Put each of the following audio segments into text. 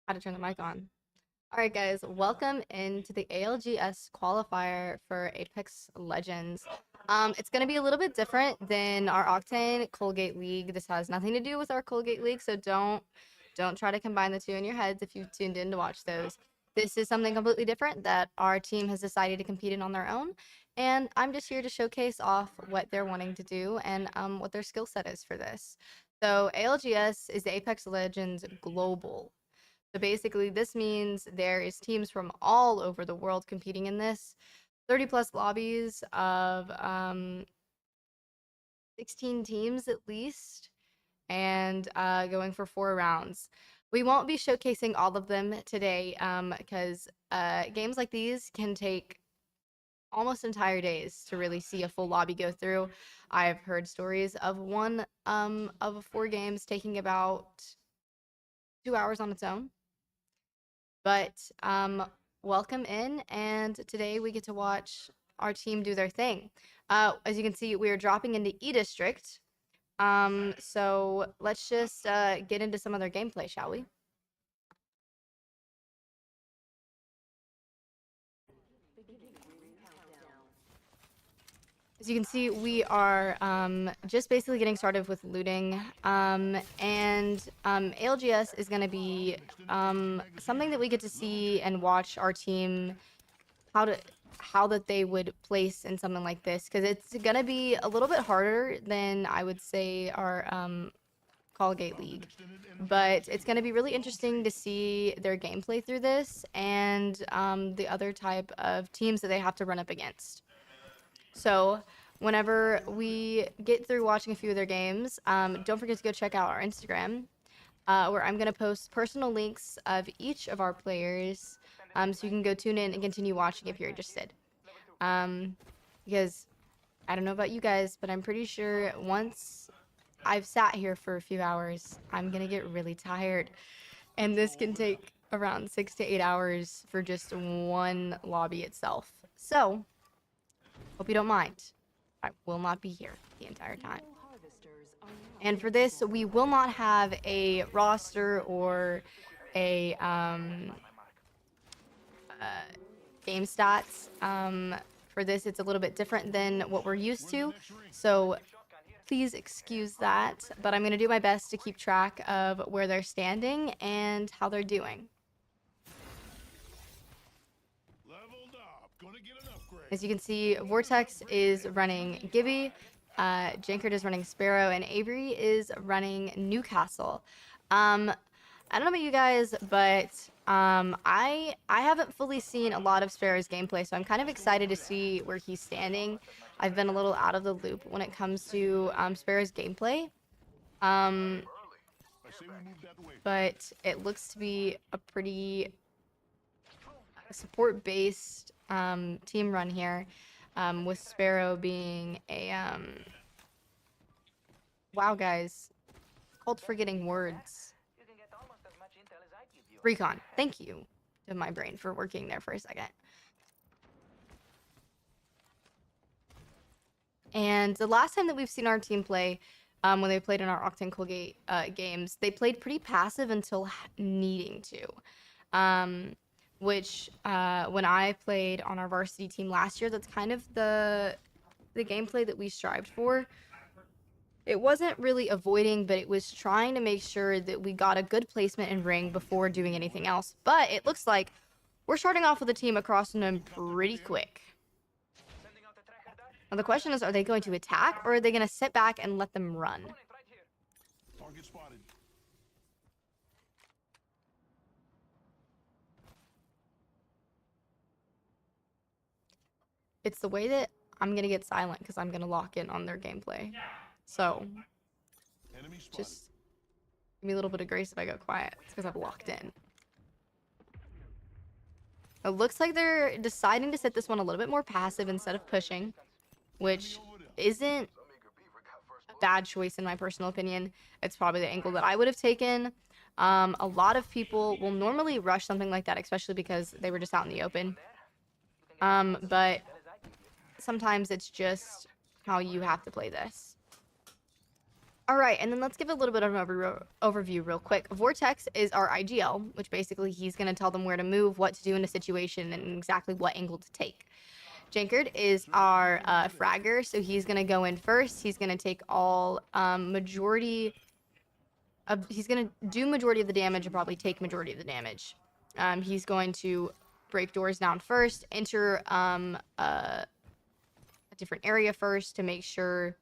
How to turn the mic on. All right, guys, welcome into the ALGS qualifier for Apex Legends. It's going to be a little bit different than our Octane Colgate League. This has nothing to do with our Colgate League, so don't try to combine the two in your heads if you've tuned in to watch those. This is something completely different that our team has decided to compete in on their own, and I'm just here to showcase off what they're wanting to do and what their skill set is for this. So ALGS is the Apex Legends Global. So basically, this means there is teams from all over the world competing in this. 30 plus lobbies of 16 teams at least, and going for 4 rounds. We won't be showcasing all of them today because games like these can take almost entire days to really see a full lobby go through. I've heard stories of one of 4 games taking about 2 hours on its own. But welcome in, and today we get to watch our team do their thing. As you can see, we are dropping into E District. So let's just get into some of their gameplay, shall we? As you can see, we are just basically getting started with looting, and ALGS is going to be something that we get to see and watch our team how that they would place in something like this, because it's gonna be a little bit harder than I would say our Colgate League, but it's gonna be really interesting to see their gameplay through this and the other type of teams that they have to run up against. So whenever we get through watching a few of their games, don't forget to go check out our Instagram, where I'm going to post personal links of each of our players, so you can go tune in and continue watching if you're interested. Because I don't know about you guys, but I'm pretty sure once I've sat here for a few hours, I'm going to get really tired. And this can take around 6 to 8 hours for just one lobby itself. So, hope you don't mind. I will not be here the entire time. And for this, we will not have a roster or a game stats. For this, it's a little bit different than what we're used to. So please excuse that. But I'm going to do my best to keep track of where they're standing and how they're doing. As you can see, Vortex is running Gibby, Jankard is running Sparrow, and Avery is running Newcastle. I don't know about you guys, but I haven't fully seen a lot of Sparrow's gameplay, so I'm kind of excited to see where he's standing. I've been a little out of the loop when it comes to Sparrow's gameplay. But it looks to be a pretty support-based team run here, with Sparrow being a wow, guys, called forgetting words. Recon. Thank you to my brain for working there for a second. And the last time that we've seen our team play, when they played in our Octane Colgate games, they played pretty passive until needing to. Which when I played on our varsity team last year, that's kind of the gameplay that we strived for. It wasn't really avoiding, but it was trying to make sure that we got a good placement in ring before doing anything else. But it looks like we're starting off with a team across them pretty quick. Now the question is, are they going to attack, or are they going to sit back and let them run? Target spotted. It's the way that I'm going to get silent because I'm going to lock in on their gameplay. So just give me a little bit of grace if I go quiet. It's because I've locked in. It looks like they're deciding to set this one a little bit more passive instead of pushing, which isn't a bad choice in my personal opinion. It's probably the angle that I would have taken. A lot of people will normally rush something like that, especially because they were just out in the open. But sometimes it's just how you have to play this. All right, and then let's give a little bit of an overview real quick. Vortex is our IGL, which basically he's going to tell them where to move, what to do in a situation, and exactly what angle to take. Jankard is our fragger, so he's going to go in first. He's going to take all he's going to do majority of the damage and probably take majority of the damage. He's going to break doors down first, enter a different area first to make sure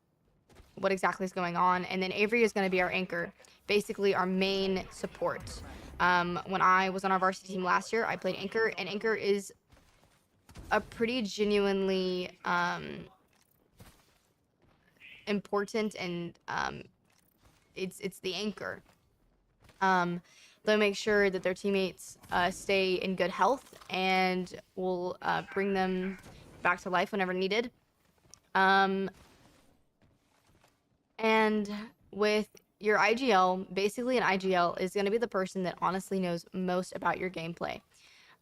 what exactly is going on, and then Avery is going to be our anchor, basically our main support. When I was on our varsity team last year, I played anchor, and anchor is a pretty genuinely important, and it's the anchor. They'll make sure that their teammates stay in good health, and will bring them back to life whenever needed. And with your IGL, basically an IGL is going to be the person that honestly knows most about your gameplay.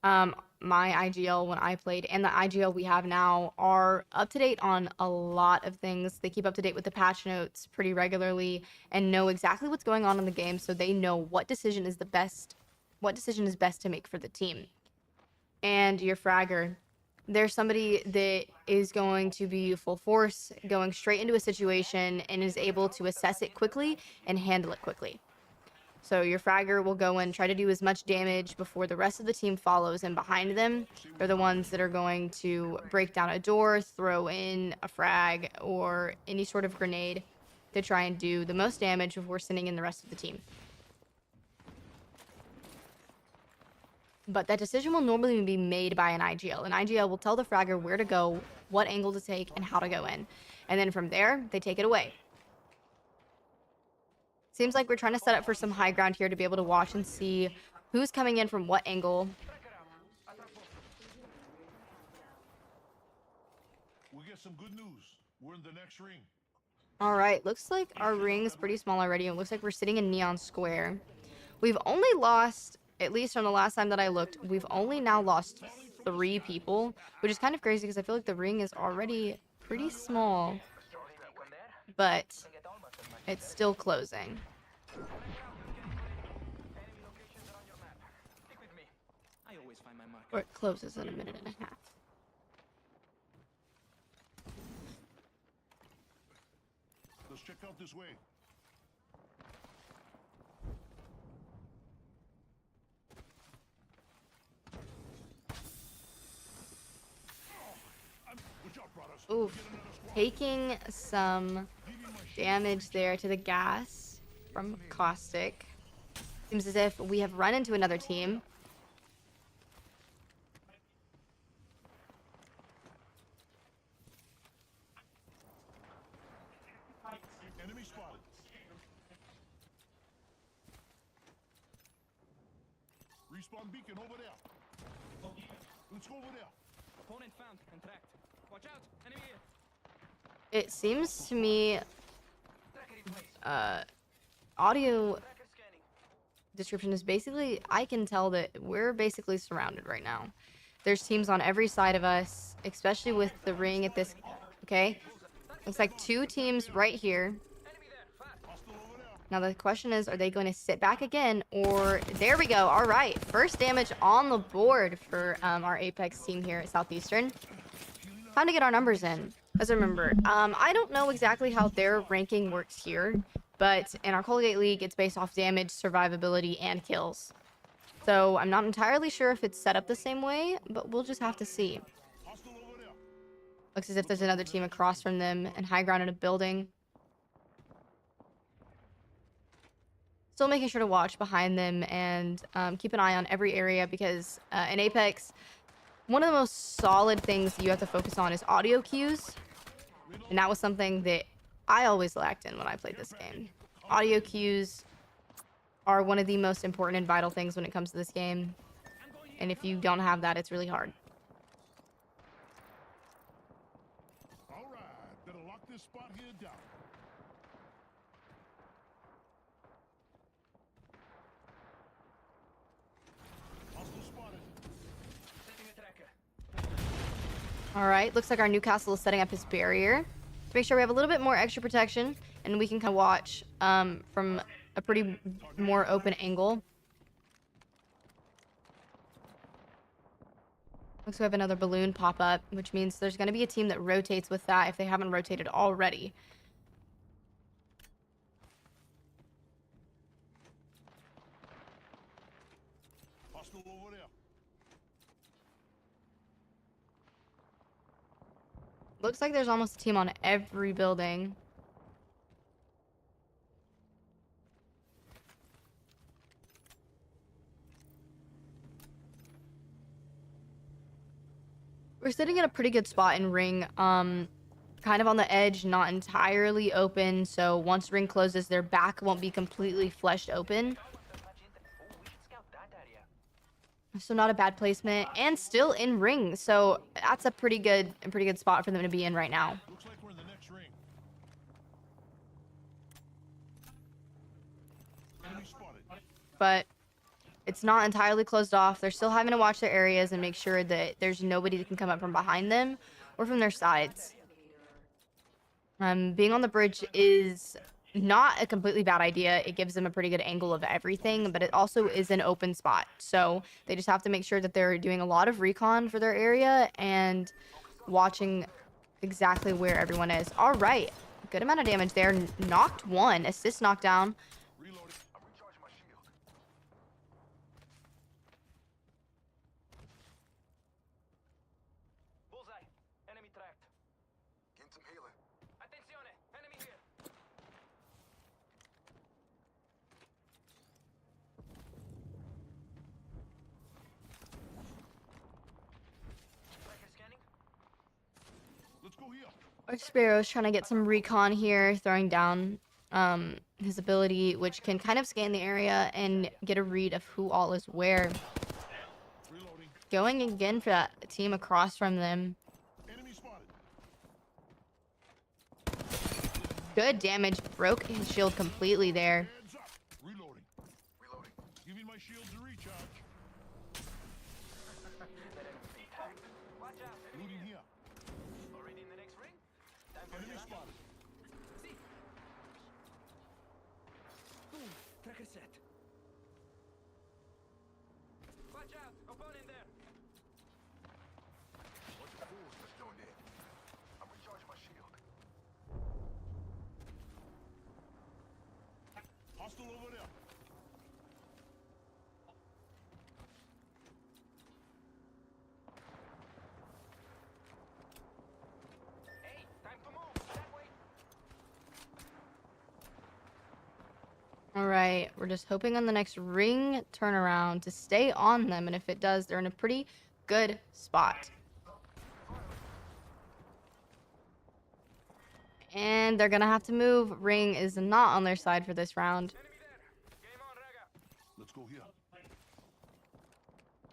My IGL when I played and the IGL we have now are up to date on a lot of things. They keep up to date with the patch notes pretty regularly and know exactly what's going on in the game, so they know what decision is best to make for the team. And your fragger, there's somebody that is going to be full force, going straight into a situation, and is able to assess it quickly and handle it quickly. So your fragger will go and try to do as much damage before the rest of the team follows in behind them. They're the ones that are going to break down a door, throw in a frag, or any sort of grenade to try and do the most damage before sending in the rest of the team. But that decision will normally be made by an IGL. An IGL will tell the fragger where to go, what angle to take, and how to go in. And then from there, they take it away. Seems like we're trying to set up for some high ground here to be able to watch and see who's coming in from what angle. We get some good news. We're in the next ring. All right, looks like our ring is pretty small already. It looks like we're sitting in Neon Square. We've only lost, at least from the last time that I looked, we've only now lost 3 people, which is kind of crazy because I feel like the ring is already pretty small, but it's still closing. Or it closes in a minute and a half. Let's check out this way. Oof. Taking some damage there to the gas from Caustic. Seems as if we have run into another team. Enemy spotted. Respawn beacon over there. Let's go over there. Opponent found and tracked. Watch out, enemy here. It seems to me audio description is basically, I can tell that we're basically surrounded right now. There's teams on every side of us, especially with the ring at this. Okay, looks like 2 teams right here. Now the question is, are they going to sit back again, or there we go. All right, first damage on the board for our Apex team here at Southeastern. Time to get our numbers in. As I remember, I don't know exactly how their ranking works here, but in our Colgate League, it's based off damage, survivability, and kills. So I'm not entirely sure if it's set up the same way, but we'll just have to see. Looks as if there's another team across from them and high ground in a building. Still making sure to watch behind them and keep an eye on every area, because in Apex, one of the most solid things that you have to focus on is audio cues. And that was something that I always lacked in when I played this game. Audio cues are one of the most important and vital things when it comes to this game. And if you don't have that, it's really hard. All right, better lock this spot here down. Hostile spotted. Setting a tracker. All right, looks like our Newcastle is setting up his barrier. make sure we have a little bit more extra protection, and we can kind of watch from a pretty more open angle. Looks like we have another balloon pop up, which means there's going to be a team that rotates with that if they haven't rotated already. Hostile over there. Looks like there's almost a team on every building. We're sitting in a pretty good spot in ring, kind of on the edge, not entirely open, so once ring closes, their back won't be completely fleshed open. So not a bad placement, and still in ring, so that's a pretty good spot for them to be in right now. Looks like we're in the next ring. Enemy spotted. But it's not entirely closed off. They're still having to watch their areas and make sure that there's nobody that can come up from behind them or from their sides. Being on the bridge is not a completely bad idea. It gives them a pretty good angle of everything, but it also is an open spot. So they just have to make sure that they're doing a lot of recon for their area and watching exactly where everyone is. All right. Good amount of damage there. Knocked one. Assist knockdown. Reloading. Bullseye. Enemy tracked. Get some healing. Attenzione. Enemy here. Tracker scanning. Let's go here. Our Sparrow's trying to get some recon here, throwing down his ability, which can kind of scan the area and get a read of who all is where. Reloading. Going again for that team across from them. Enemy spotted. Good damage. Broke his shield completely there. Heads up. Reloading. Reloading. Giving my shields a recharge. Watch out. Enemy Looting here. here. Already in the next ring? Time for Enemy a spotted. See. Boom. Tracker set. Watch out. Opponent there. What's the fools just joined in? I'm recharging my shield. Hostile over there. Hey, time to move. That way. All right, we're just hoping on the next ring turnaround to stay on them, and if it does, they're in a pretty good spot. And they're gonna have to move. Ring is not on their side for this round. Enemy there. Game on, Raga. Let's go here.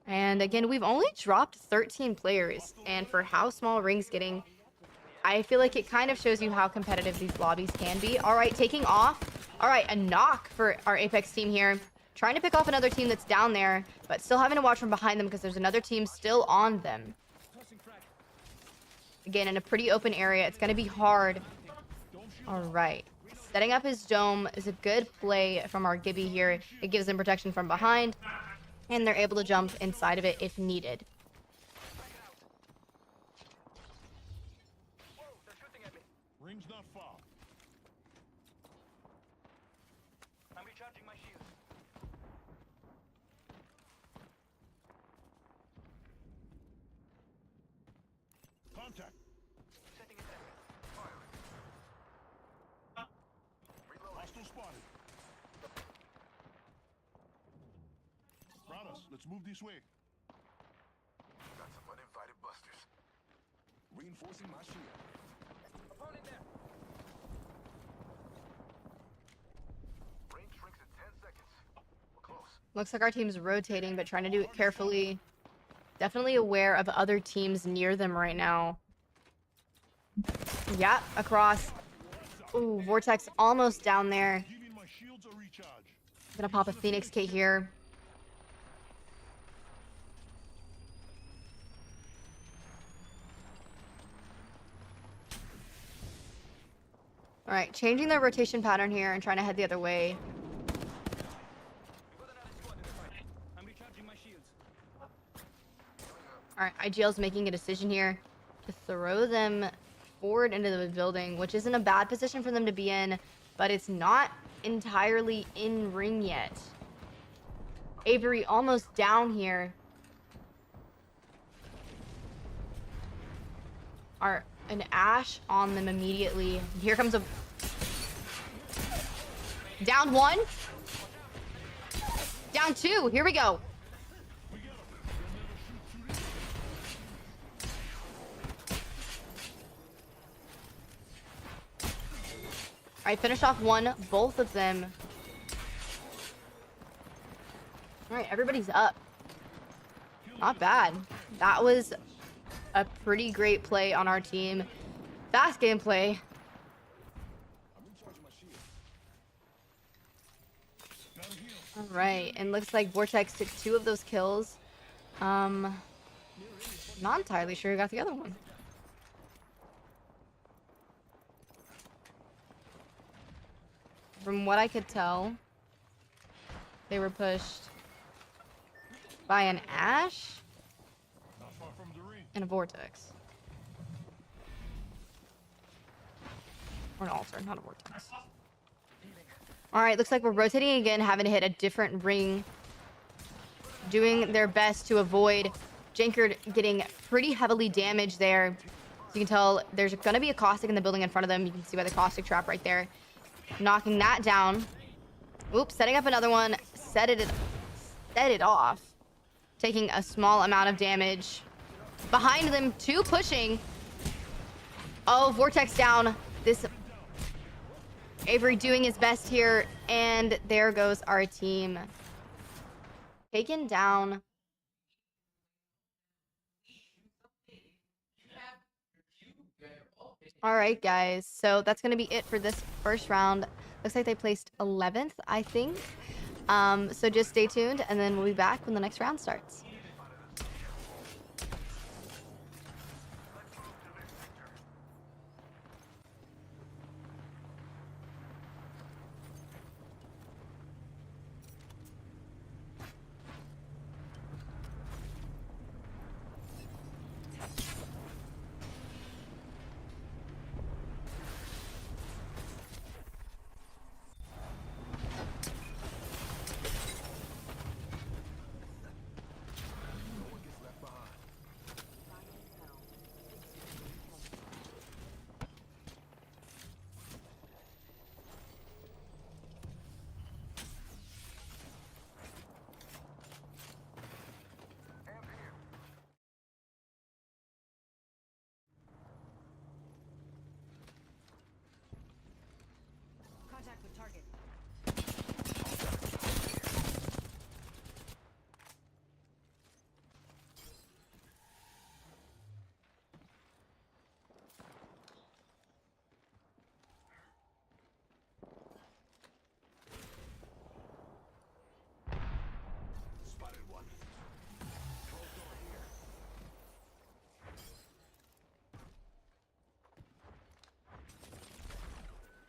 And again, we've only dropped 13 players, and for how small Ring's getting, I feel like it kind of shows you how competitive these lobbies can be. All right, taking off. All right, a knock for our Apex team here. Trying to pick off another team that's down there, but still having to watch from behind them because there's another team still on them. Tossing frag. Again, in a pretty open area, it's going to be hard. All right. Setting up his dome is a good play from our Gibby here. It gives them protection from behind, and they're able to jump inside of it if needed. Whoa, they're shooting at me. Ring's not far. I'm recharging my shield. Contact. Setting a trap. Hostile spotted. Brothers, let's move this way. Got some uninvited busters. Reinforcing my shield. Opponent there. Range shrinks in 10 seconds. We're close. Looks like our team's rotating, but trying to do it carefully. Definitely aware of other teams near them right now. Yeah, across. Ooh, Vortex almost down there. Giving my shields a recharge. Gonna pop a Phoenix Kit here. All right, changing their rotation pattern here and trying to head the other way. We got another squad in the fight. I'm recharging my shields. All right, IGL's making a decision here to throw them forward into the building, which isn't a bad position for them to be in, but it's not entirely in ring yet. Avery almost down here. An Ash on them immediately. Here comes a... Down one. Down two. Here we go. All right, finish off one, both of them. All right, everybody's up. Not bad. That was a pretty great play on our team. Fast gameplay. All right, and looks like Vortex took 2 of those kills. Not entirely sure who got the other one. From what I could tell, they were pushed by an Ash Not far from the ring. and a Vortex. Or an Altar, not a Vortex. Alright, looks like we're rotating again, having to hit a different ring. Doing their best to avoid Jankard getting pretty heavily damaged there. So you can tell there's going to be a caustic in the building in front of them. You can see by the caustic trap right there. Knocking that down. Oops, setting up another one. Set it off. Taking a small amount of damage. Behind them, 2 pushing. Oh, Vortex down. This Avery doing his best here, and there goes our team. Taken down. All right, guys. So that's going to be it for this first round. Looks like they placed 11th, I think. So just stay tuned, and then we'll be back when the next round starts. Contact with target. Spotted one.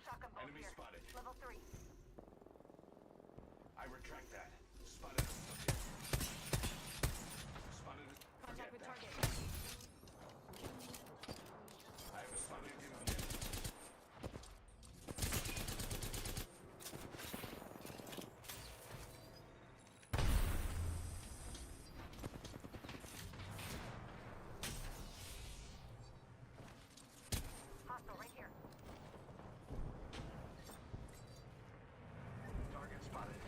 Shotgun bolt Enemy here. spotted. Level 3. I retract that. Spotted. Spotted. Contact with target. I have spotted him again. Hostile right here. Target spotted.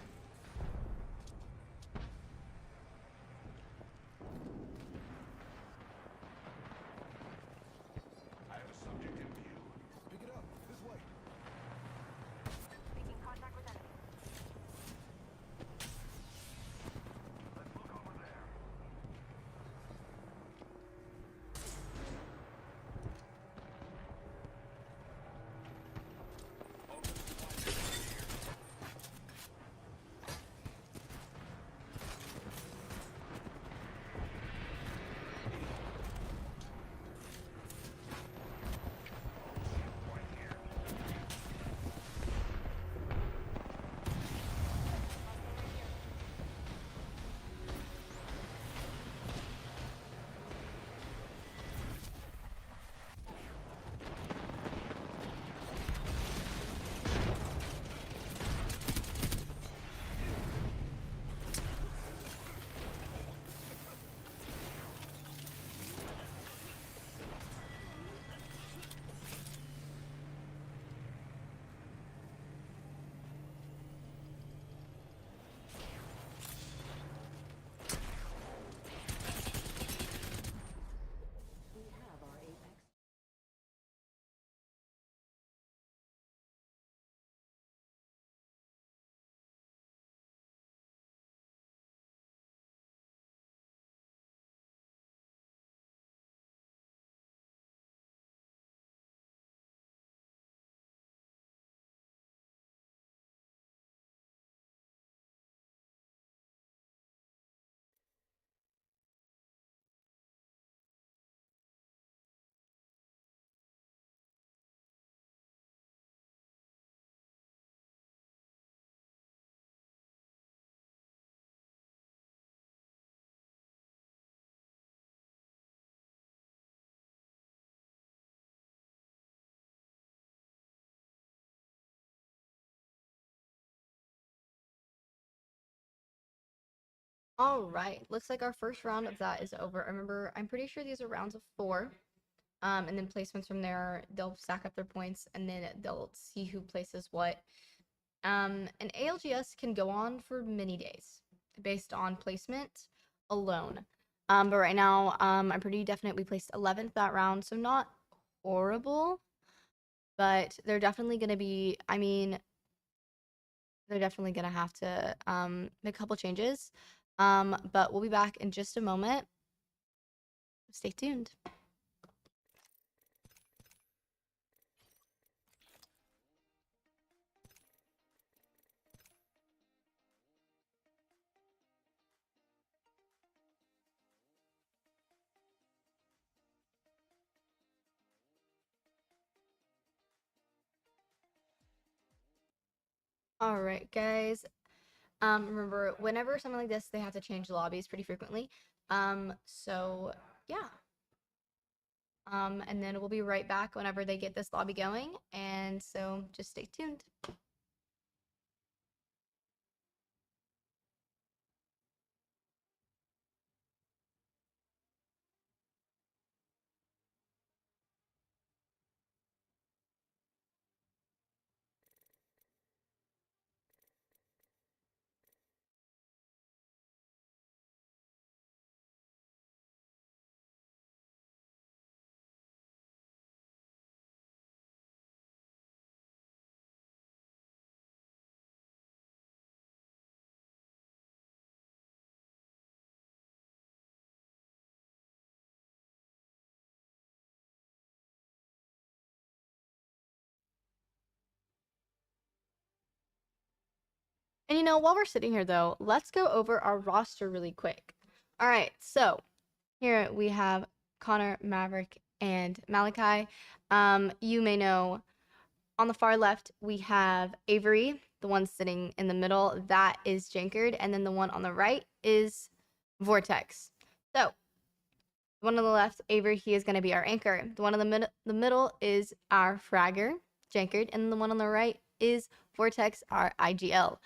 All right, looks like our first round of that is over. Remember, I'm pretty sure these are rounds of 4. And then placements from there, they'll stack up their points, and then they'll see who places what. And ALGS can go on for many days based on placement alone. But right now, I'm pretty definite we placed 11th that round, so not horrible, but they're definitely going to be, I mean, they're definitely going to have to make a couple changes. But we'll be back in just a moment. Stay tuned. All right, guys. Remember, whenever something like this, they have to change lobbies pretty frequently. So yeah. And then we'll be right back whenever they get this lobby going. And so just stay tuned. And while we're sitting here though, let's go over our roster really quick. All right, so here we have Connor, Maverick, and Malachi. You may know on the far left we have Avery, the one sitting in the middle. That is Jankard, and then the one on the right is Vortex. So the one on the left, Avery, he is going to be our anchor. The one in the middle is our fragger, Jankard, and the one on the right is Vortex, our IGL.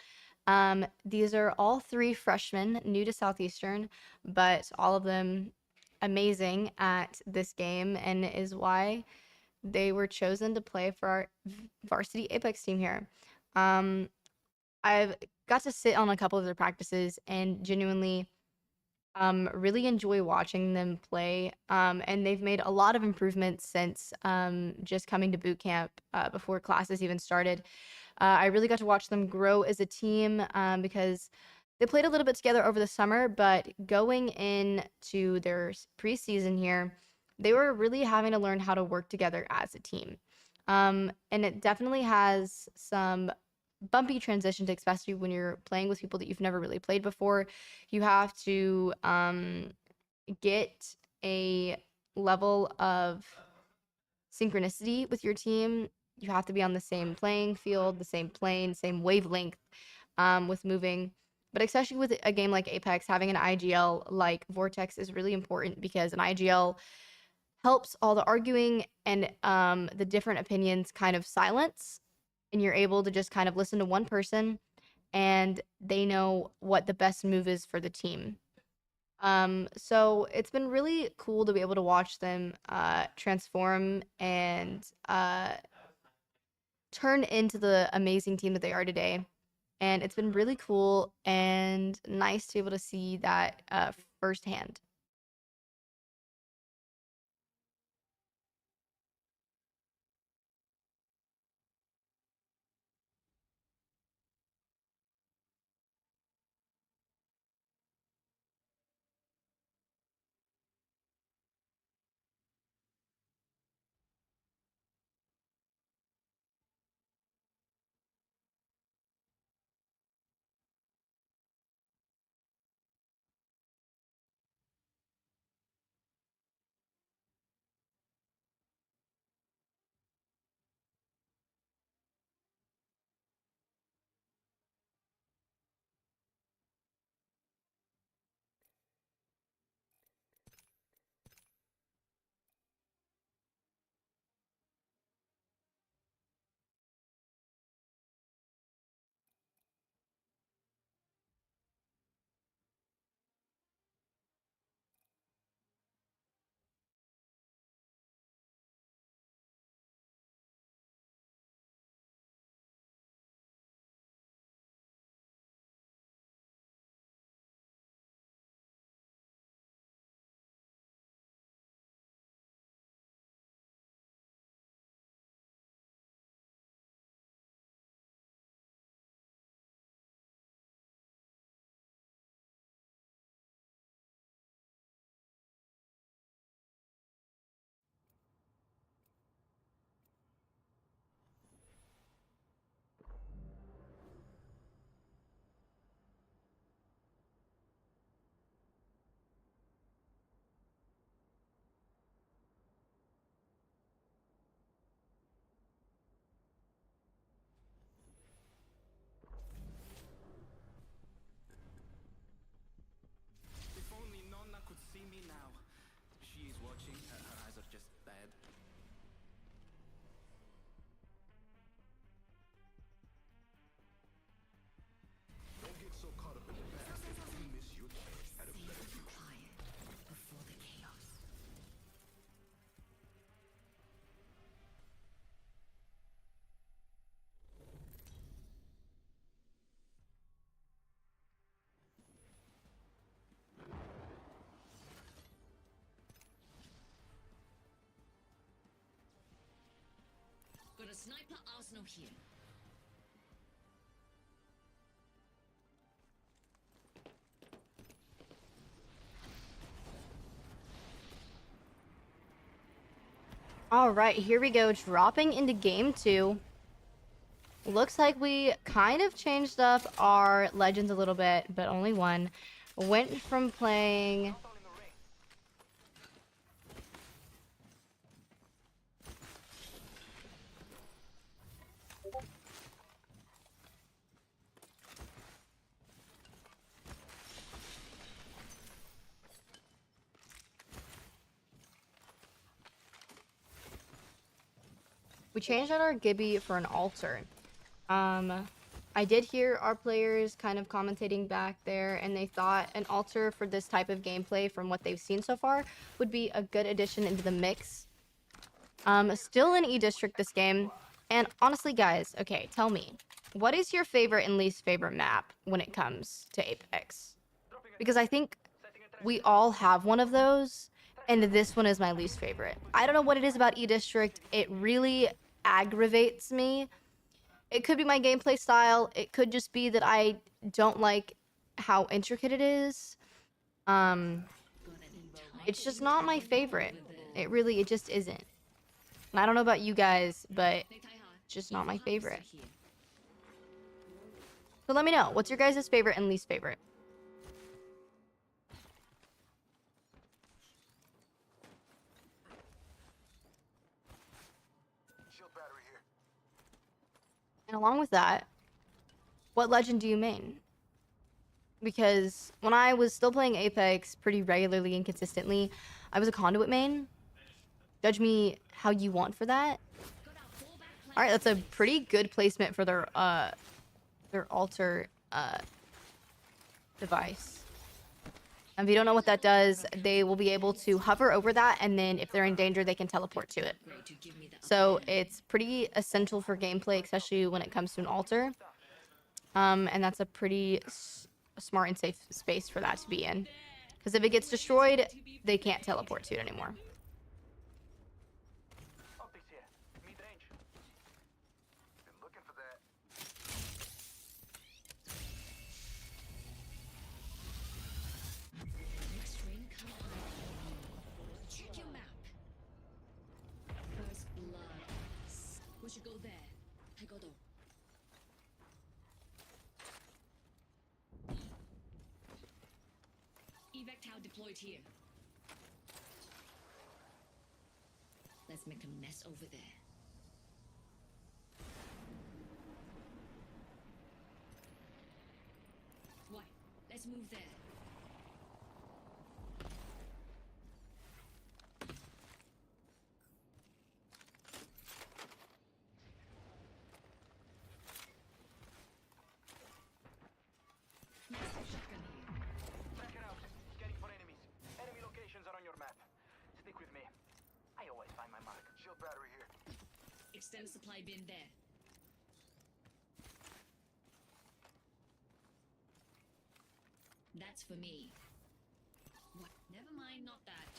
These are all 3 freshmen, new to Southeastern, but all of them amazing at this game, and is why they were chosen to play for our varsity Apex team here. I've got to sit on a couple of their practices and genuinely really enjoy watching them play. And they've made a lot of improvements since just coming to boot camp before classes even started. I really got to watch them grow as a team because they played a little bit together over the summer, but going into their preseason here, they were really having to learn how to work together as a team. And it definitely has some bumpy transitions, especially when you're playing with people that you've never really played before. You have to get a level of synchronicity with your team. You have to be on the same playing field, the same plane, same wavelength with moving. But especially with a game like Apex, having an IGL like Vortex is really important because an IGL helps all the arguing and the different opinions kind of silence, and you're able to just kind of listen to one person and they know what the best move is for the team. So it's been really cool to be able to watch them transform and turn into the amazing team that they are today. And it's been really cool and nice to be able to see that firsthand. got a sniper arsenal here. All right, here we go. Dropping into game 2. Looks like we kind of changed up our legends a little bit, but only one. Went from playing... All in the ring. We changed out our Gibby for an altar. I did hear our players kind of commentating back there, and they thought an altar for this type of gameplay, from what they've seen so far, would be a good addition into the mix. Still in E-District this game, and honestly, guys, okay, tell me, what is your favorite and least favorite map when it comes to Apex? Because I think we all have one of those, and this one is my least favorite. I don't know what it is about E-District. It really aggravates me. It could be my gameplay style. It could just be that I don't like how intricate it is. It's just not my favorite. It just isn't. And I don't know about you guys, but it's just not my favorite. So let me know, what's your guys' favorite and least favorite? Shield battery here. And along with that, what legend do you main? Because when I was still playing Apex pretty regularly and consistently, I was a conduit main. Judge me how you want for that. Alright, that's a pretty good placement for their altar device. And if you don't know what that does, they will be able to hover over that, and then if they're in danger, they can teleport to it. So it's pretty essential for gameplay, especially when it comes to an altar. And that's a pretty smart and safe space for that to be in. Because if it gets destroyed, they can't teleport to it anymore. Optics here. Mid-range. Been looking for that. Next ring, come on. Check your map. First blood. We should go there. Hegodo. Evac tower deployed here. Let's make a mess over there. Why? Let's move there. Shotgun here. Track it out. Scanning for enemies. Enemy locations are on your map. Stick with me. I always find my mark. Shield battery here. Extend supply bin there. That's for me. What? Never mind, not that.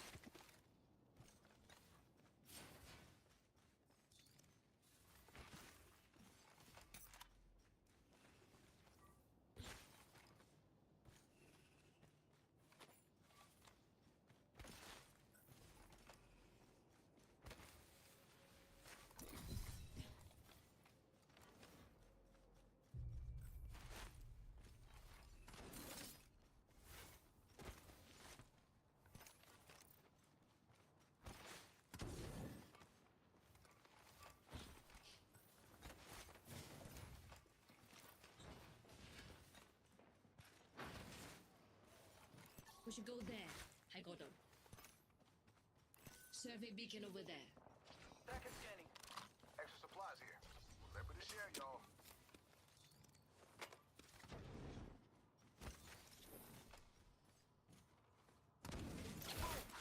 We should go there. I got them. Survey beacon over there. Track and scanning. Extra supplies here. Remember to share, y'all.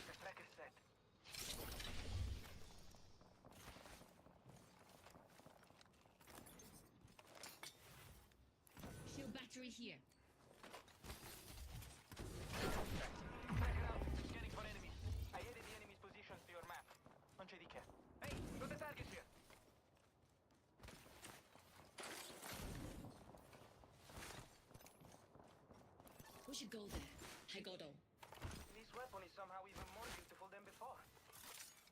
The track is set. Shield battery here. Track it out. Scanning for enemies. I added the enemy's positions to your map. On JDK. Hey, got the target here. should go there. I got all. This weapon is somehow even more beautiful than before.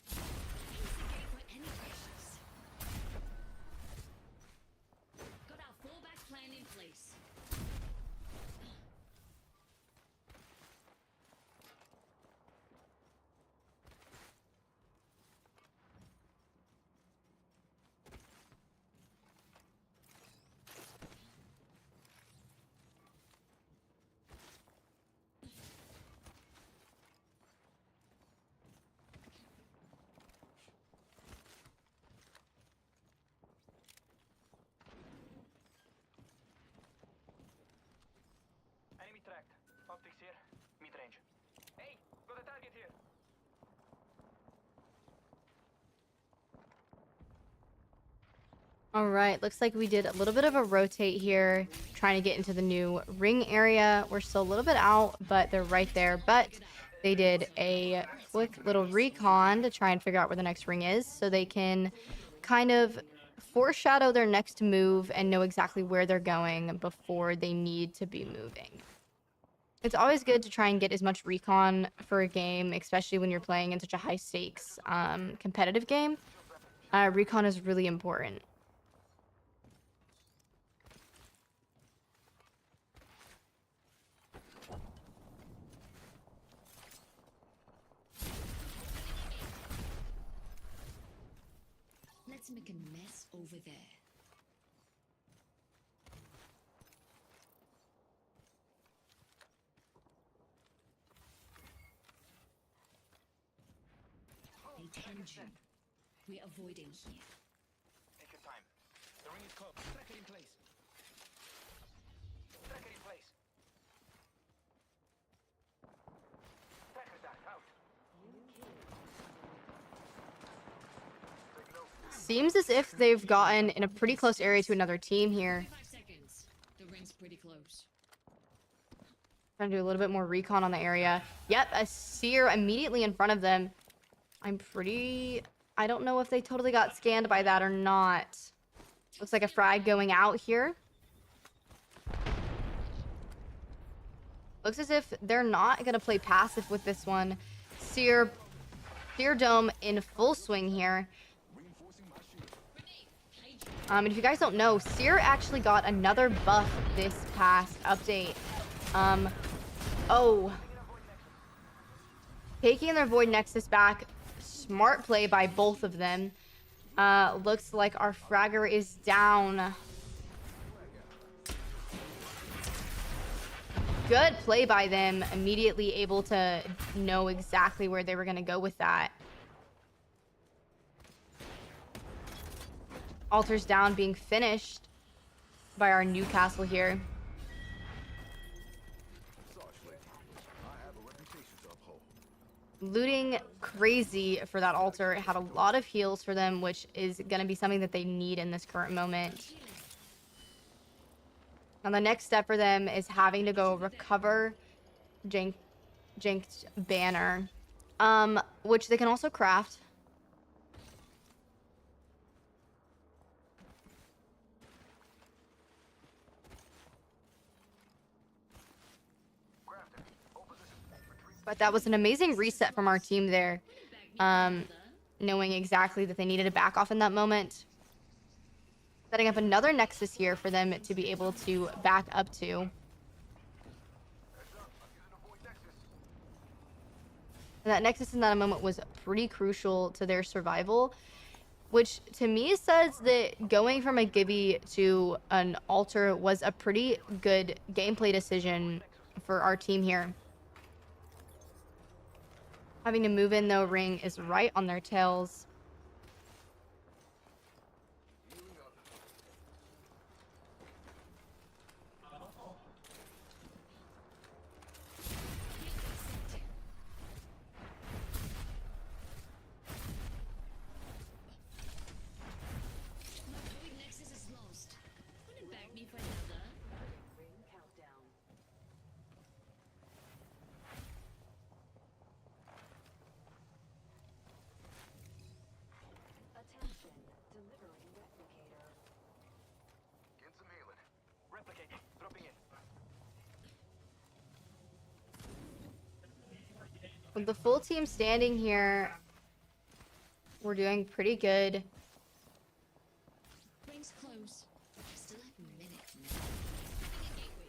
It's a game for any precious. Got our fallback plan in place. Enemy tracked. Optics here. Mid-range. Hey, got a target here. All right, looks like we did a little bit of a rotate here, trying to get into the new ring area. We're still a little bit out, but they're right there. But they did a quick little recon to try and figure out where the next ring is so they can kind of foreshadow their next move and know exactly where they're going before they need to be moving. It's always good to try and get as much recon for a game, especially when you're playing in such a high stakes competitive game. Recon is really important. Let's make a mess over there. They tend you. We're avoiding here. Take your time. The ring is close. Tracker in place. Tracker in place. Tracker down. Out. Seems as if they've gotten in a pretty close area to another team here. 5 seconds. The ring's pretty close. Trying to do a little bit more recon on the area. Yep, a seer immediately in front of them. I don't know if they totally got scanned by that or not. Looks like a frag going out here. Looks as if they're not going to play passive with this one. Seer Dome in full swing here. And if you guys don't know, Seer actually got another buff this past update. Taking their Void Nexus back. Smart play by both of them. Looks like our fragger is down. Good play by them. Immediately able to know exactly where they were going to go with that. Altars down, being finished by our Newcastle here. Looting crazy for that altar. It had a lot of heals for them, which is going to be something that they need in this current moment. Now the next step for them is having to go recover Jinked Banner, which they can also craft. But that was an amazing reset from our team there. Knowing exactly that they needed to back off in that moment. Setting up another Nexus here for them to be able to back up to. And that Nexus in that moment was pretty crucial to their survival. Which to me says that going from a Gibby to an altar was a pretty good gameplay decision for our team here. Having to move in, though, ring is right on their tails. Nexus is lost. Wouldn't bag me for another. With the full team standing here, we're doing pretty good. Rings close. Still have a minute now. Gateway.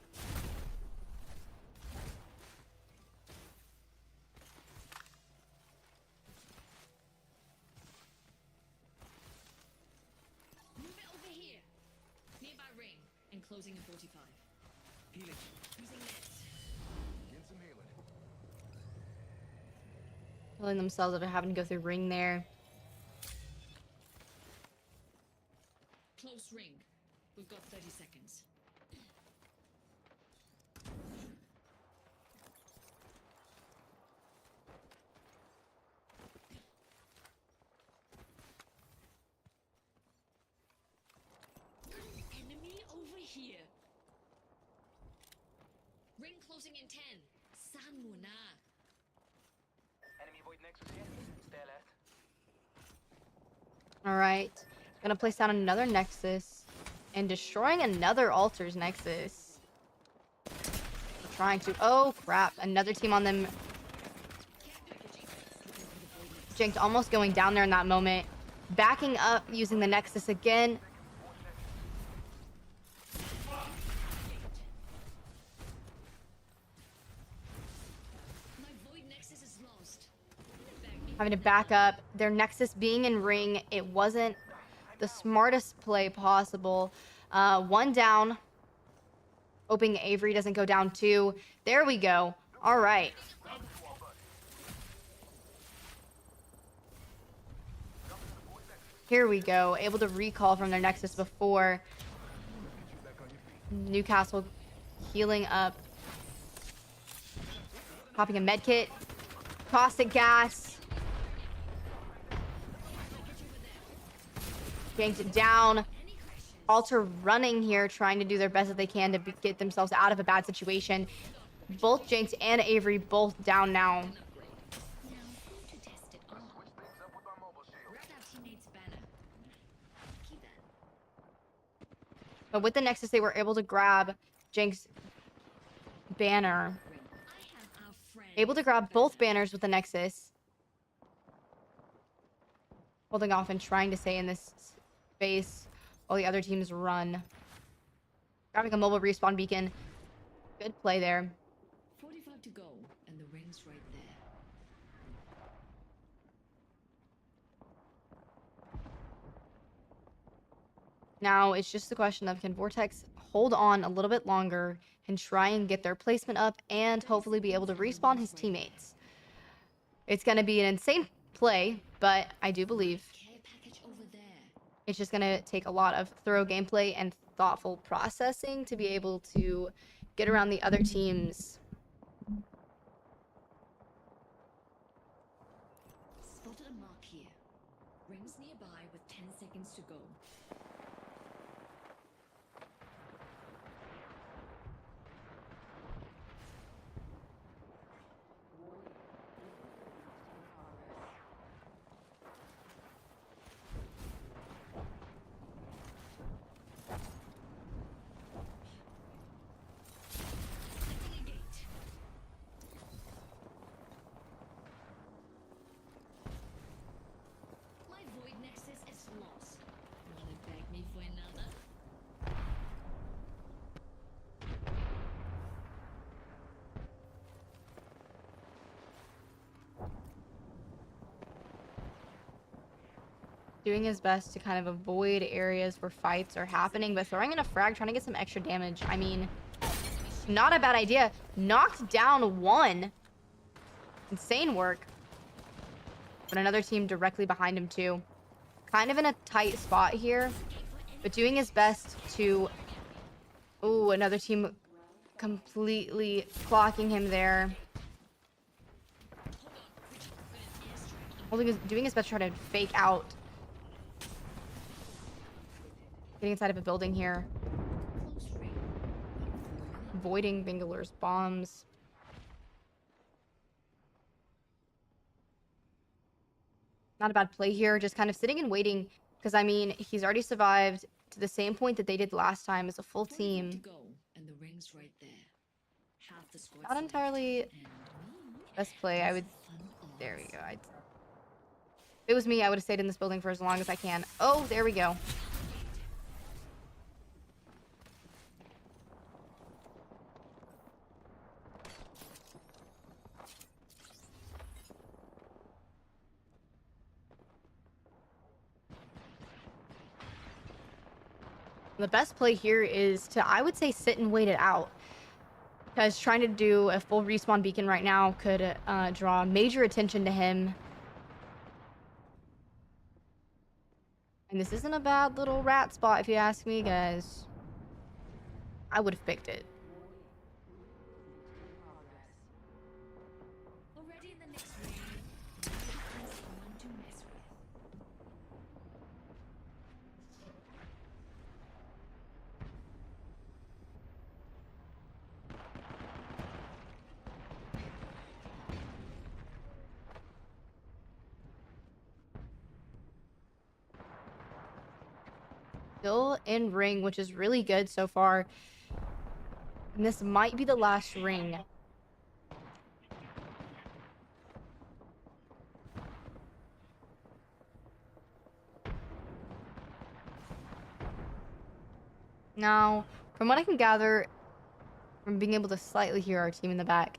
Move it over here. Nearby ring. And closing in 45. Healing. Using nets. Get some healing. Killing themselves after having to go through ring there. Close ring. We've got 30 seconds. Enemy over here. Ring closing in 10. Sanmuna. Enemy void nexus here. Stay alert. Alright. Gonna place down another Nexus. And destroying another Altar's Nexus. Trying to... Oh, crap. Another team on them. Jinked almost going down there in that moment. Backing up using the Nexus again. My void nexus is lost. Having to back up. Their Nexus being in ring. It wasn't the smartest play possible. One down. Hoping Avery doesn't go down too. There we go. All right. Here we go. Able to recall from their Nexus before. Newcastle healing up. Popping a med kit. Caustic gas. Yanked it down. Alter running here, trying to do their best that they can to get themselves out of a bad situation. Both Jinx and Avery both down now. Now, to test it all. Switch things up with my mobile shield. Grab our teammate's banner. Keep that. But with the Nexus, they were able to grab Jinx banner. Ring. I have our friend. Able to grab both banners with the Nexus. Holding off and trying to stay in this space while the other teams run. Grabbing a mobile respawn beacon. Good play there. 45 to go, and the ring's right there. Now it's just the question of, can Vortex hold on a little bit longer and try and get their placement up and hopefully be able to respawn his teammates. It's going to be an insane play, but I do believe Care package over there. it's just going to take a lot of thorough gameplay and thoughtful processing to be able to get around the other teams. Spotted a mark here. Rings nearby with 10 seconds to go. Opening a gate. My void nexus is lost. Wanna beg me for another? Doing his best to kind of avoid areas where fights are happening, but throwing in a frag, trying to get some extra damage. I mean, not a bad idea. Knocked down one. Insane work. But another team directly behind him too. Kind of in a tight spot here, but doing his best to... Ooh, another team completely clocking him there. Doing his best to try to fake out. Getting inside of a building here. Close ring. Avoiding Vingler's bombs. Not a bad play here. Just kind of sitting and waiting. Because, I mean, he's already survived to the same point that they did last time as a full 45 team. to go, and the ring's right there. Half the squad. Not entirely and me Best play, I would... There we go. If it was me, I would have stayed in this building for as long as I can. Oh, there we go. The best play here is to, I would say, sit and wait it out. Because trying to do a full respawn beacon right now could draw major attention to him. And this isn't a bad little rat spot, if you ask me, guys. I would have picked it. Already in the next ring. Find someone to mess with. Still in ring, which is really good so far. And this might be the last ring. Now, from what I can gather, from being able to slightly hear our team in the back,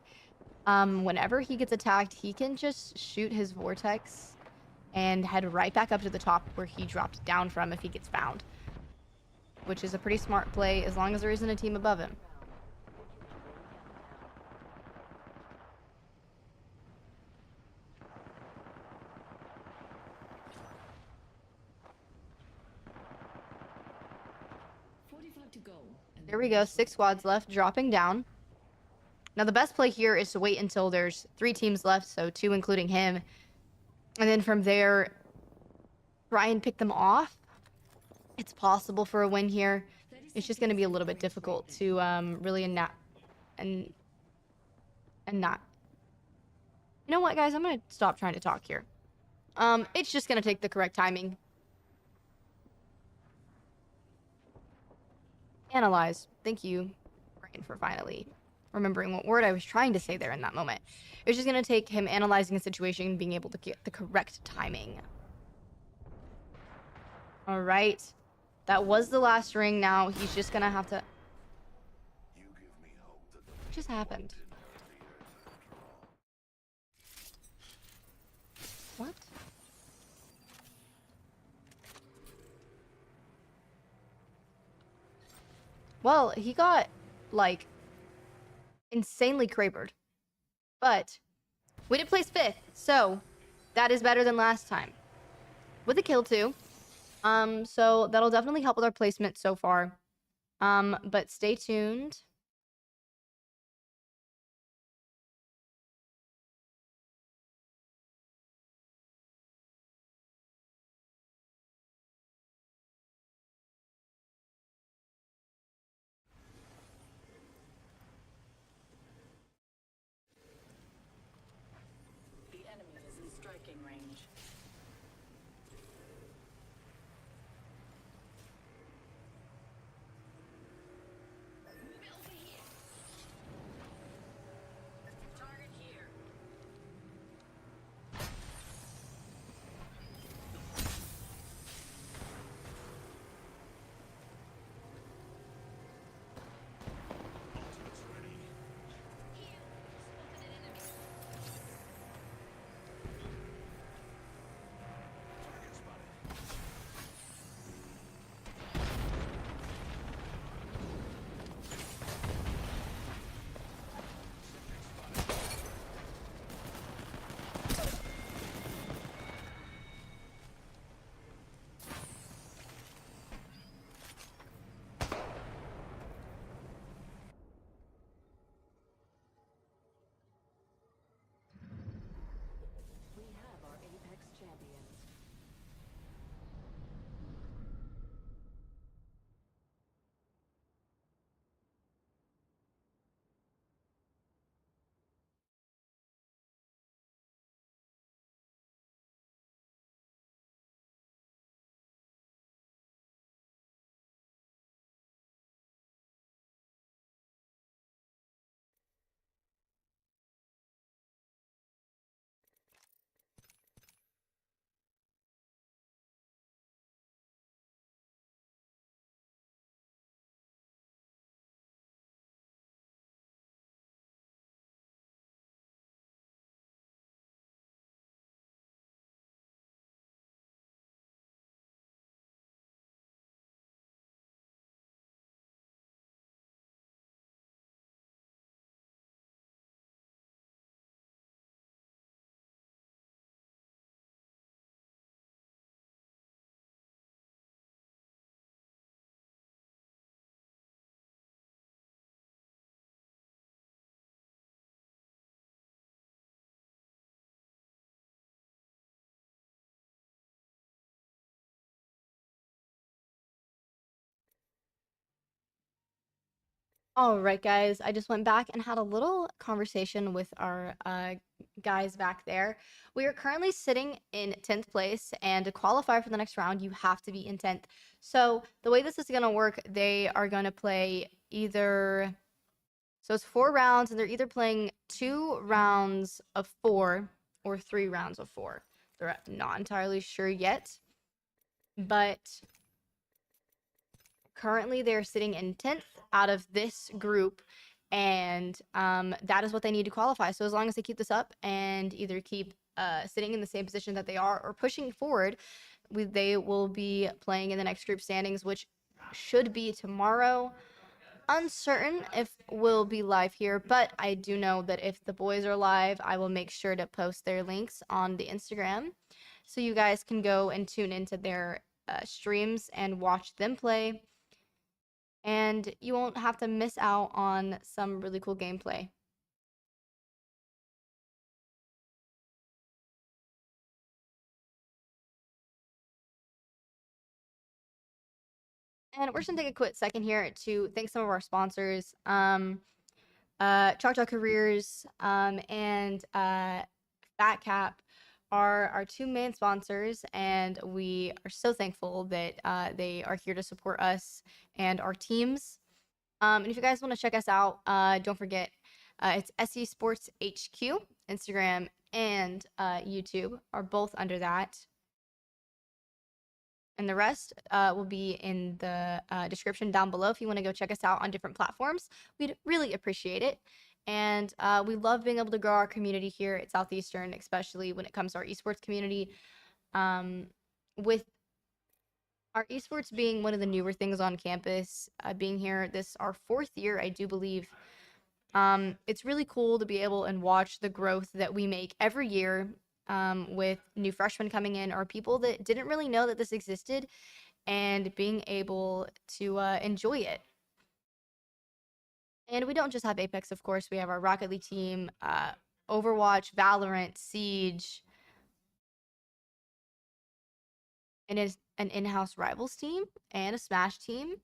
whenever he gets attacked, he can just shoot his vortex and head right back up to the top where he dropped down from if he gets found. Which is a pretty smart play as long as there isn't a team above him. To go. There we go, 6 squads left, dropping down. Now the best play here is to wait until there's 3 teams left, so 2 including him. And then from there, try and pick them off. It's possible for a win here. It's just going to be a little bit difficult to really not. You know what, guys? I'm going to stop trying to talk here. It's just going to take the correct timing. Analyze. Thank you, Brian, for finally remembering what word I was trying to say there in that moment. It's just going to take him analyzing a situation and being able to get the correct timing. All right. That was the last ring. Now he's just going to have to... What just happened? What? Well, he got, like, insanely crapered. But we did place 5th, so that is better than last time. With a kill, too. So that'll definitely help with our placement so far. But stay tuned. The enemy is in striking range. All right, guys. I just went back and had a little conversation with our guys back there. We are currently sitting in 10th place, and to qualify for the next round, you have to be in 10th. So the way this is going to work, they are going to play either. So it's 4 rounds, and they're either playing 2 rounds of 4 or 3 rounds of 4. They're not entirely sure yet, but currently they're sitting in 10th out of this group, and that is what they need to qualify. So as long as they keep this up and either keep sitting in the same position that they are or pushing forward, they will be playing in the next group standings, which should be tomorrow. Uncertain if we'll be live here, but I do know that if the boys are live, I will make sure to post their links on the Instagram so you guys can go and tune into their streams and watch them play, and you won't have to miss out on some really cool gameplay. And we're just gonna take a quick second here to thank some of our sponsors, Chalk Careers, and Fat Cap are our 2 main sponsors, and we are so thankful that they are here to support us and our teams. And if you guys want to check us out, don't forget, it's SE Sports HQ, Instagram and YouTube are both under that. And the rest will be in the description down below if you want to go check us out on different platforms. We'd really appreciate it. And we love being able to grow our community here at Southeastern, especially when it comes to our esports community. With our esports being one of the newer things on campus, being here this our 4th year, I do believe. It's really cool to be able and watch the growth that we make every year, with new freshmen coming in or people that didn't really know that this existed and being able to enjoy it. And we don't just have Apex, of course. We have our Rocket League team, Overwatch, Valorant, Siege, and it's an in-house Rivals team and a Smash team.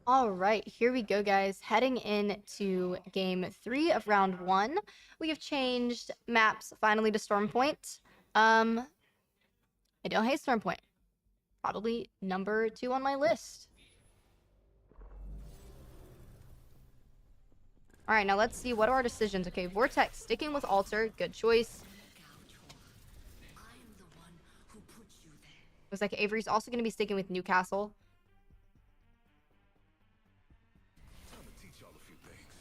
All right, here we go, guys. Heading into game 3 of round 1. We have changed maps finally to Storm Point. I don't hate Storm Point. Probably number 2 on my list. All right, now let's see. What are our decisions? Okay, Vortex sticking with Alter. Good choice. I am the one who put you there. Looks like Avery's also going to be sticking with Newcastle. Time to teach y'all a few things.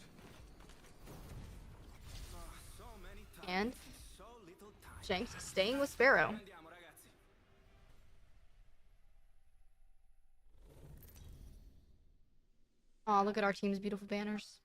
So many times, And so little time. Shanks staying with Sparrow. Andiamo, ragazzi. Oh, look at our team's beautiful banners.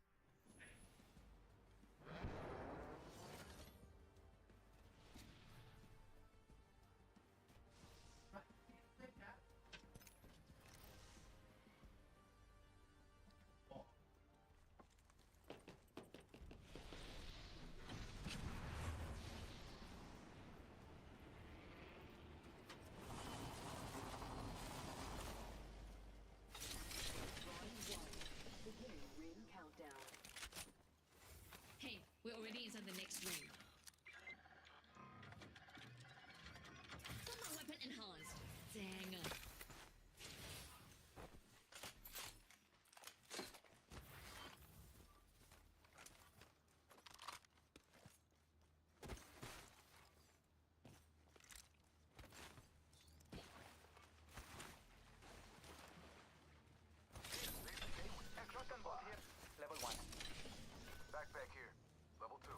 Ring countdown. Hey, we're already inside the next ring. Got my weapon enhanced. Dang. Shotgun bolt here. Level 1. Backpack here. Level 2.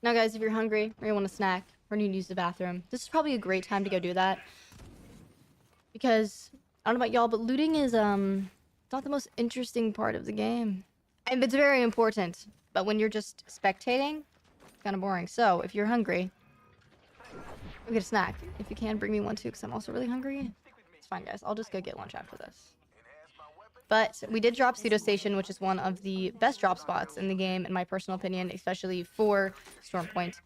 Now, guys, if you're hungry or you want a snack or need to use the bathroom, this is probably a great time to go do that. Because, I don't know about y'all, but looting is, not the most interesting part of the game. And it's very important, but when you're just spectating, it's kind of boring. So, if you're hungry, go get a snack. If you can, bring me one too, because I'm also really hungry. It's fine, guys. I'll just go get lunch after this. But we did drop Pseudo Station, which is one of the best drop spots in the game, in my personal opinion, especially for Storm Point.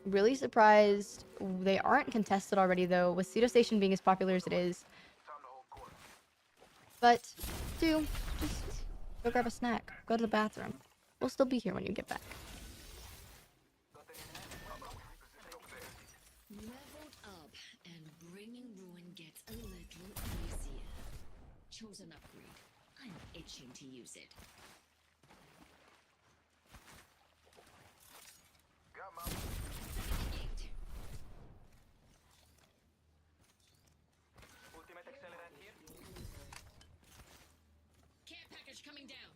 Really surprised they aren't contested already, though, with Pseudo Station being as popular as it is. Time to hold court. But, do, just go grab a snack. Go to the bathroom. We'll still be here when you get back. Leveled up, and bringing ruin gets a little easier. Chose an upgrade. I'm itching to use it. Got my... Eight. Ultimate accelerant here. Care package coming down.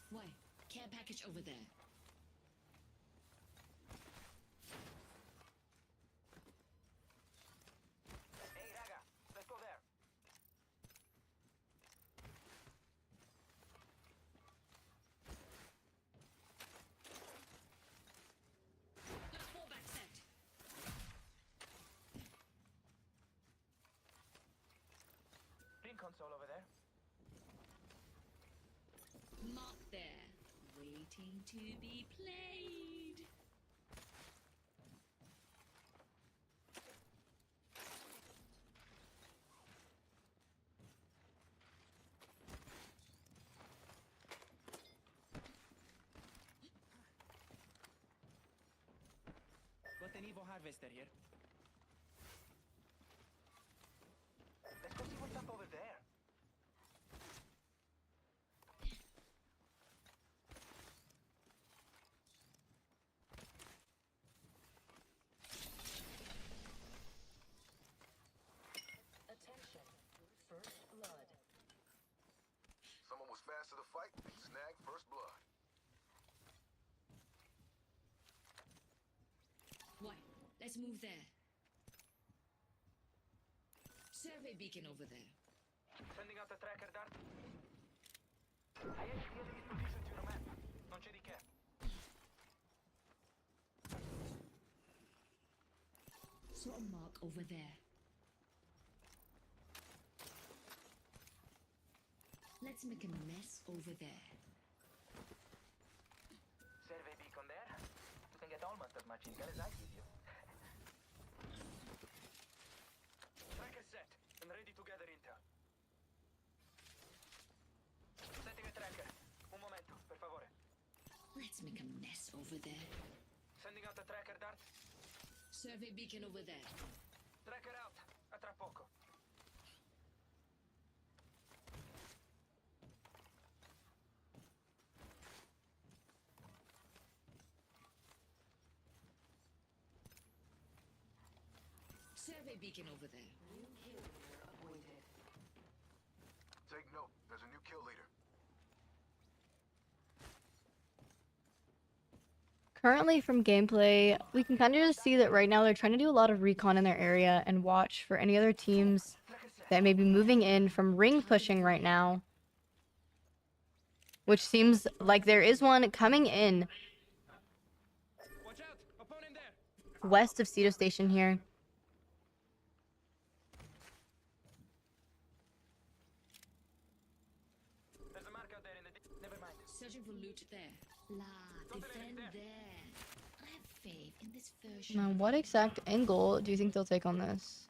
Why? Care package over there. Hey, Raga. Let's go there. Got a fallback set. Ring console over there. Mark there. Waiting to be played. Got an Evo harvester here. Let's go see what's up over there. Attention. First blood. Someone was fast to the fight. Snag first blood. Why? Let's move there. Survey beacon over there. Sending out the tracker dart. I have the enemy's position to the map. Non c'è di che. Saw a mark over there. Let's make a mess over there. Survey beacon there. You can get almost as much intel as I give you. Tracker set and ready to gather intel. Setting a tracker. Un momento, per favore. Let's make a mess over there. Sending out the tracker dart. Survey beacon over there. Tracker out. A tra poco. Survey beacon over there. New kill leader appointed. Take note. There's a new kill leader. Currently from gameplay, we can kind of just see that right now they're trying to do a lot of recon in their area and watch for any other teams that may be moving in from ring pushing right now. Which seems like there is one coming in Watch out! Opponent there! west of Cedo Station here. There's a mark out there in the... Never mind. Searching for loot there. La, defend there. I have faith in this version. Now, what exact angle do you think they'll take on this?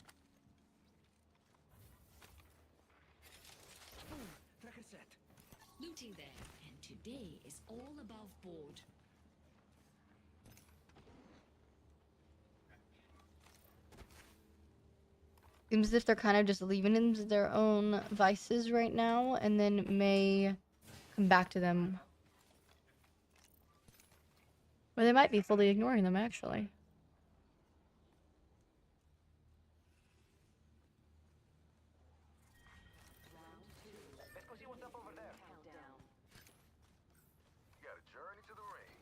Tracker set. Looting there. And today is all above board. Seems as if they're kind of just leaving them to their own vices right now, and then may come back to them. Or they might be fully ignoring them, actually. Let's go see what's up over there. Countdown. You got a journey to the ring.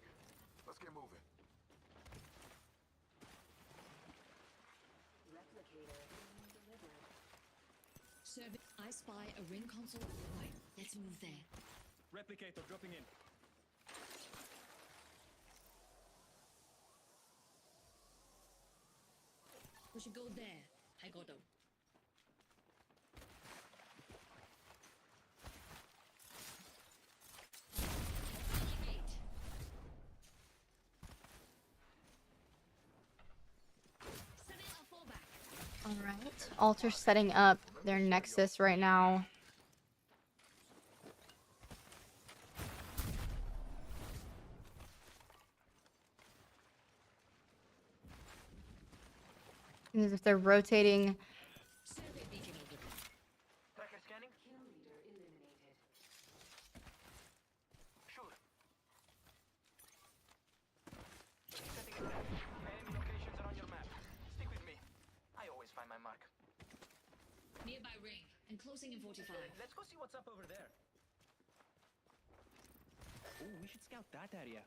Let's get moving. Replicator delivered. Survey. I spy a ring console. Right, let's move there. Replicator dropping in. We should go there. I got them. Setting up fallback. Alright. Altar's setting up their nexus right now. As if they're rotating. Survey beacon over there. Tracker scanning. Kill leader eliminated. Sure. Setting a trap. Enemy locations are on your map. Stick with me. I always find my mark. Nearby ring. And closing in 45. Let's go see what's up over there. Ooh, we should scout that area.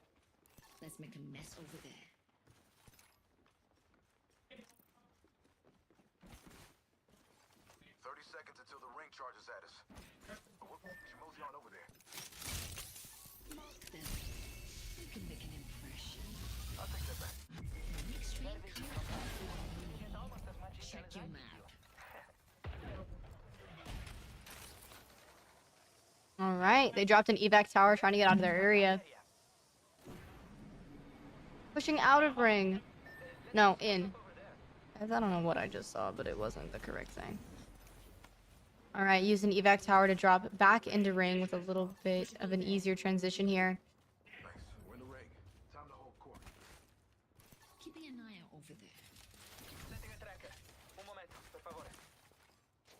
Let's make a mess over there. 30 seconds until the ring charges at us. Whoop, we should mosey on over there. Mark them. You can make an impression. I'll take that back. Next ring coming up. Get almost as much intel Check as your I give map. you. Alright, they dropped an evac tower trying to get out of their area. Pushing out of ring. No, in. I don't know what I just saw, but it wasn't the correct thing. Alright, use an evac tower to drop back into ring with a little bit of an easier transition here. Nice. We're in the ring. Time to hold court. Keeping an eye out over there. Setting a tracker. Un momento, per favore.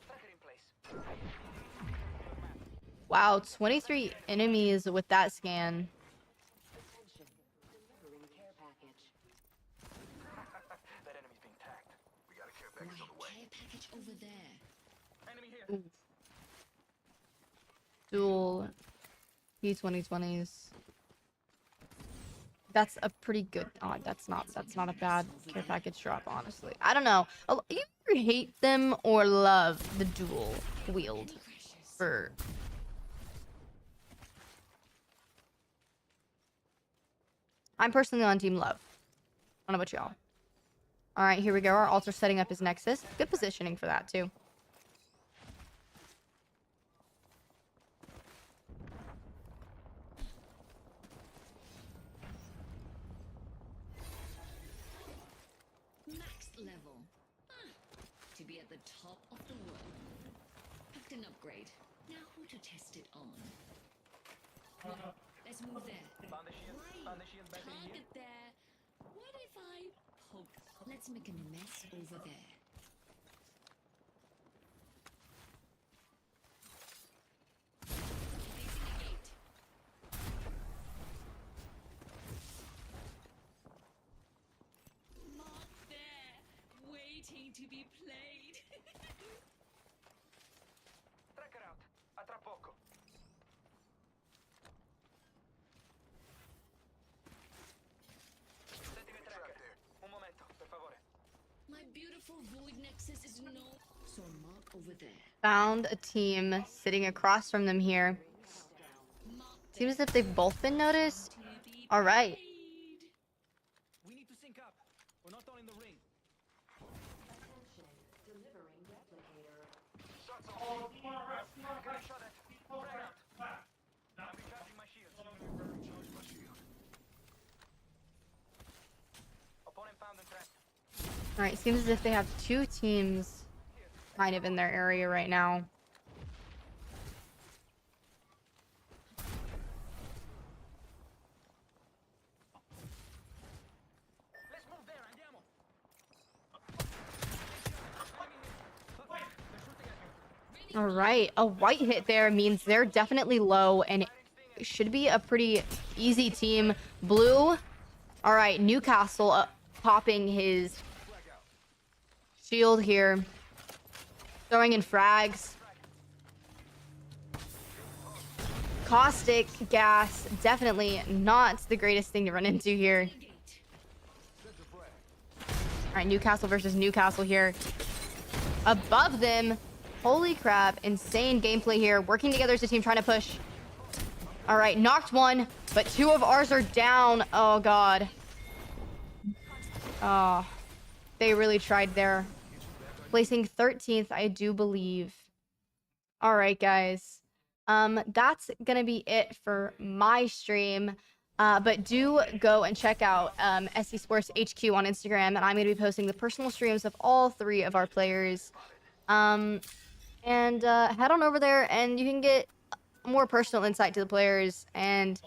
Tracker in place. Wow, 23 enemies with that scan. Attention. Delivering care package. That enemy's being tagged. We got a care package on the way. Right, care package over there. Enemy here. Dual P2020s. That's a pretty good. Oh, that's not a bad care package drop, honestly. I don't know. You either hate them or love the dual wield Precious. for. I'm personally on team love. I don't know about y'all. All right, here we go. Our altar setting up his nexus. Good positioning for that too. level. To be at the top of the world. Picked an upgrade. Now who to test it on? Let's move there. Found the shield. Right. Found the shield battery here. Target there. What if I poke? Let's make a mess over there. Placing a gate. Mark there, waiting to be played. Tracker out. A tra poco. Setting a tracker. Un momento, per favore. My beautiful void nexus is no. So mark over there. Found a team sitting across from them here. Mark Seems as if they've both been noticed. to be All right. played. We need to sync up. We're not all in the ring. Attention. Delivering replicator. Shots on me. Got shot at. Frag out. I'm recharging my shields. Charge my shield. Opponent found and trapped. All right. Seems as if they have two teams kind of in their area right now. Let's move there. Andiamo. All right. A white hit there means they're definitely low and it should be a pretty easy team. Blue. All right. Newcastle popping his shield here. Throwing in frags. Caustic gas. Definitely not the greatest thing to run into here. Gate. All right. Newcastle versus Newcastle here. Above them. Holy crap. Insane gameplay here. Working together as a team trying to push. All right. Knocked one, but two of ours are down. Oh, God. Oh, they really tried there. Placing 13th, I do believe. All right, guys. That's gonna be it for my stream. But do go and check out SC Sports HQ on Instagram, and I'm gonna be posting the personal streams of all three of our players. And head on over there, and you can get more personal insight to the players. And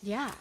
yeah.